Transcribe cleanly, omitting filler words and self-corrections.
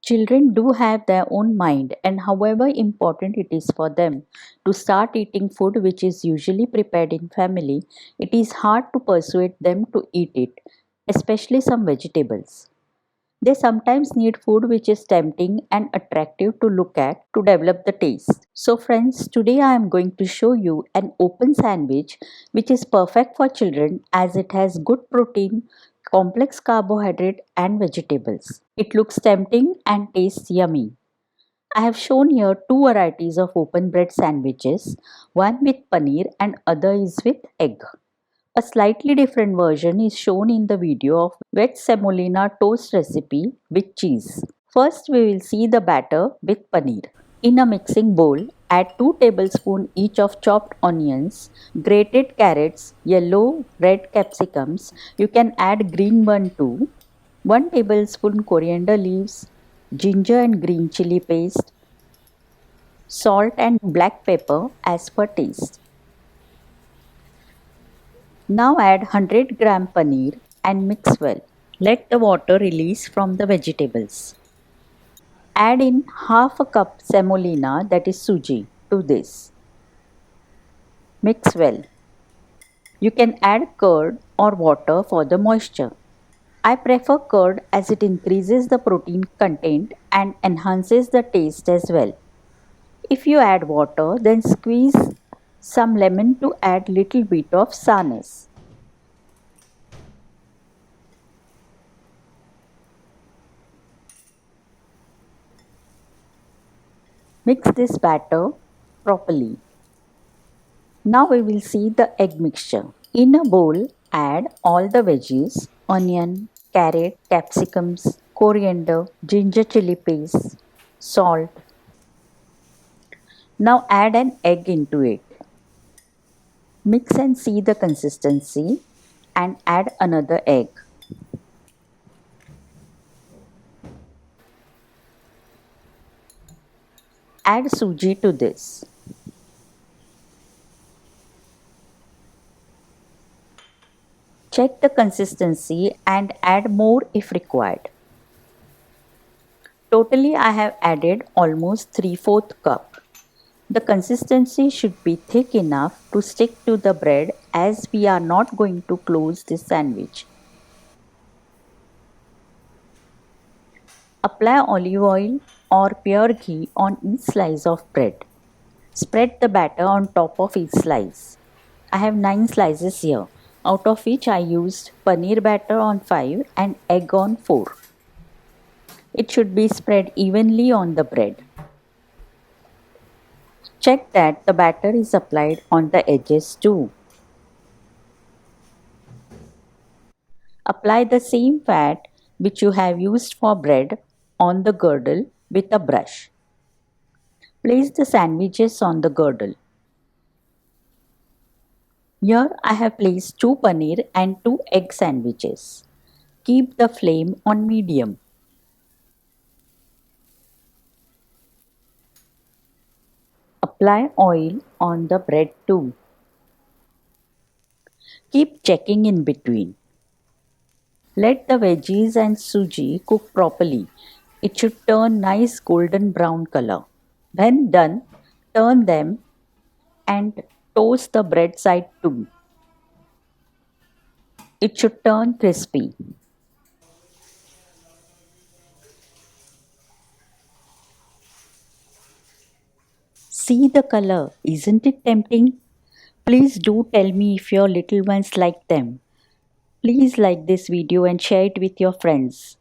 Children do have their own mind, and however important it is for them to start eating food which is usually prepared in family, it is hard to persuade them to eat it, especially some vegetables. They sometimes need food which is tempting and attractive to look at to develop the taste. So, friends, today I am going to show you an open sandwich which is perfect for children as it has good protein, complex carbohydrate, and vegetables. It looks tempting and tastes yummy. I have shown here two varieties of open bread sandwiches, one with paneer and other is with egg. A slightly different version is shown in the video of veg semolina toast recipe with cheese. First, we will see the batter with paneer. In a mixing bowl, add 2 tablespoons each of chopped onions, grated carrots, yellow, red capsicums. You can add green one too. 1 tablespoon coriander leaves, ginger and green chili paste, salt and black pepper as per taste. Now add 100 gram paneer and mix well. Let the water release from the vegetables. Add in half a cup semolina, that is suji, to this. Mix well. You can add curd or water for the moisture. I prefer curd as it increases the protein content and enhances the taste as well. If you add water, then squeeze some lemon to add little bit of sourness. Mix this batter properly. Now we will see the egg mixture. In a bowl, add all the veggies, onion, carrot, capsicums, coriander, ginger chili paste, salt. Now add an egg into it. Mix and see the consistency and add another egg. Add suji to this. Check the consistency and add more if required. Totally I have added almost 3/4 cup. The consistency should be thick enough to stick to the bread as we are not going to close this sandwich. Apply olive oil or pure ghee on each slice of bread. Spread the batter on top of each slice. I have 9 slices here, out of which I used paneer batter on 5 and egg on 4. It should be spread evenly on the bread. Check that the batter is applied on the edges too. Apply the same fat which you have used for bread on the girdle with a brush. Place the sandwiches on the girdle. Here I have placed 2 paneer and 2 egg sandwiches. Keep the flame on medium. Apply oil on the bread too. Keep checking in between. Let the veggies and suji cook properly. It should turn nice golden brown color. When done, turn them and toast the bread side too. It should turn crispy. See the color, isn't it tempting? Please do tell me if your little ones like them. Please like this video and share it with your friends.